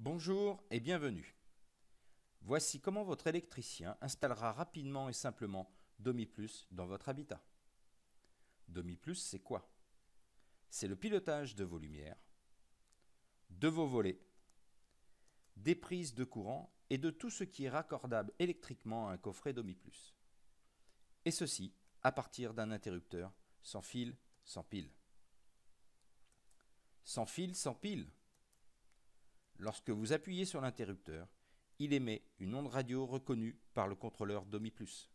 Bonjour et bienvenue. Voici comment votre électricien installera rapidement et simplement Domi Plus dans votre habitat. Domi Plus, c'est quoi? C'est le pilotage de vos lumières, de vos volets, des prises de courant et de tout ce qui est raccordable électriquement à un coffret Domi Plus. Et ceci à partir d'un interrupteur sans fil, sans pile. Sans fil, sans pile. Lorsque vous appuyez sur l'interrupteur, il émet une onde radio reconnue par le contrôleur Domi Plus.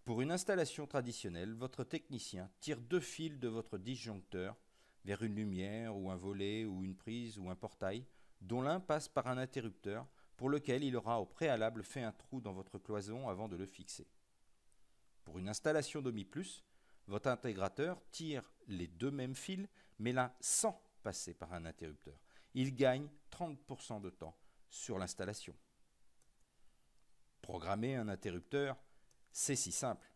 Pour une installation traditionnelle, votre technicien tire deux fils de votre disjoncteur vers une lumière ou un volet ou une prise ou un portail dont l'un passe par un interrupteur pour lequel il aura au préalable fait un trou dans votre cloison avant de le fixer. Pour une installation Domi Plus, votre intégrateur tire les deux mêmes fils mais là sans passer par un interrupteur. Il gagne 30% de temps sur l'installation. Programmer un interrupteur, c'est si simple.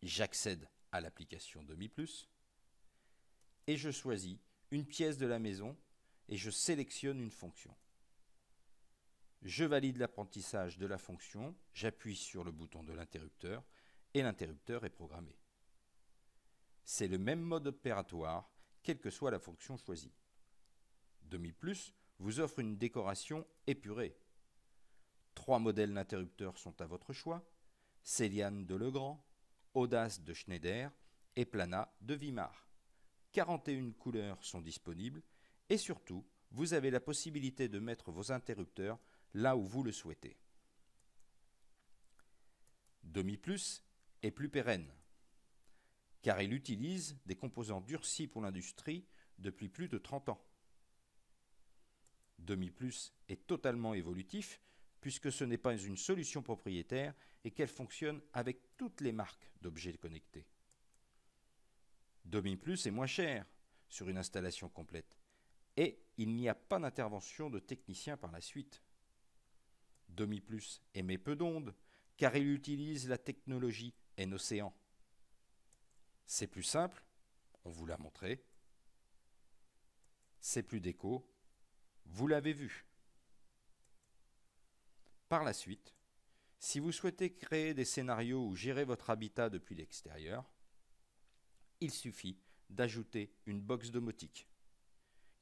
J'accède à l'application Domi Plus et je choisis une pièce de la maison et je sélectionne une fonction. Je valide l'apprentissage de la fonction, j'appuie sur le bouton de l'interrupteur et l'interrupteur est programmé. C'est le même mode opératoire, quelle que soit la fonction choisie. Domi Plus vous offre une décoration épurée. 3 modèles d'interrupteurs sont à votre choix, Céliane de Legrand, Audace de Schneider et Plana de Vimar. 41 couleurs sont disponibles et surtout, vous avez la possibilité de mettre vos interrupteurs là où vous le souhaitez. Domi Plus est plus pérenne car il utilise des composants durcis pour l'industrie depuis plus de 30 ans. Domi Plus est totalement évolutif puisque ce n'est pas une solution propriétaire et qu'elle fonctionne avec toutes les marques d'objets connectés. Domi Plus est moins cher sur une installation complète et il n'y a pas d'intervention de technicien par la suite. Domi Plus émet peu d'ondes car il utilise la technologie N-Océan. C'est plus simple, on vous l'a montré. C'est plus déco, vous l'avez vu. Par la suite, si vous souhaitez créer des scénarios ou gérer votre habitat depuis l'extérieur, il suffit d'ajouter une box domotique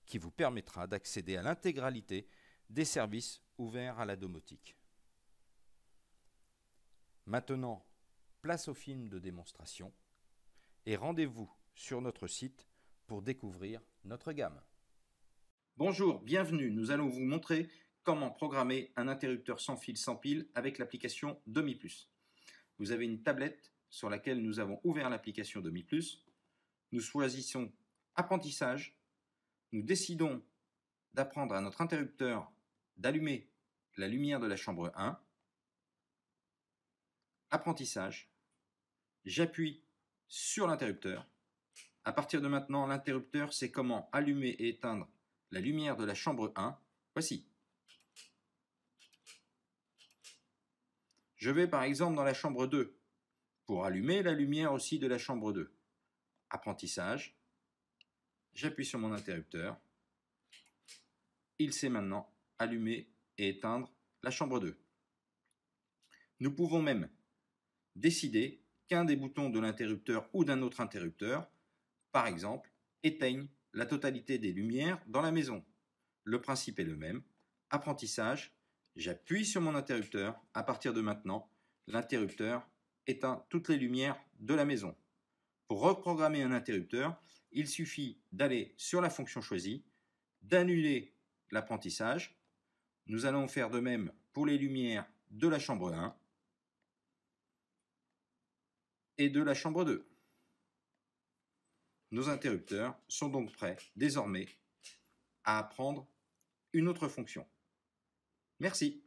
qui vous permettra d'accéder à l'intégralité des services ouverts à la domotique. Maintenant, place au film de démonstration et rendez-vous sur notre site pour découvrir notre gamme. Bonjour, bienvenue, nous allons vous montrer comment programmer un interrupteur sans fil sans pile avec l'application Domi Plus. Vous avez une tablette sur laquelle nous avons ouvert l'application Domi Plus. Nous choisissons Apprentissage. Nous décidons d'apprendre à notre interrupteur d'allumer la lumière de la chambre 1. Apprentissage. J'appuie sur l'interrupteur. À partir de maintenant, l'interrupteur sait comment allumer et éteindre la lumière de la chambre 1. Voici. Je vais par exemple dans la chambre 2 pour allumer la lumière aussi de la chambre 2. Apprentissage. J'appuie sur mon interrupteur. Il sait maintenant allumer et éteindre la chambre 2. Nous pouvons même décider qu'un des boutons de l'interrupteur ou d'un autre interrupteur, par exemple, éteigne la totalité des lumières dans la maison. Le principe est le même. Apprentissage, j'appuie sur mon interrupteur. À partir de maintenant, l'interrupteur éteint toutes les lumières de la maison. Pour reprogrammer un interrupteur, il suffit d'aller sur la fonction choisie, d'annuler l'apprentissage. Nous allons faire de même pour les lumières de la chambre 1 et de la chambre 2. Nos interrupteurs sont donc prêts désormais à apprendre une autre fonction. Merci.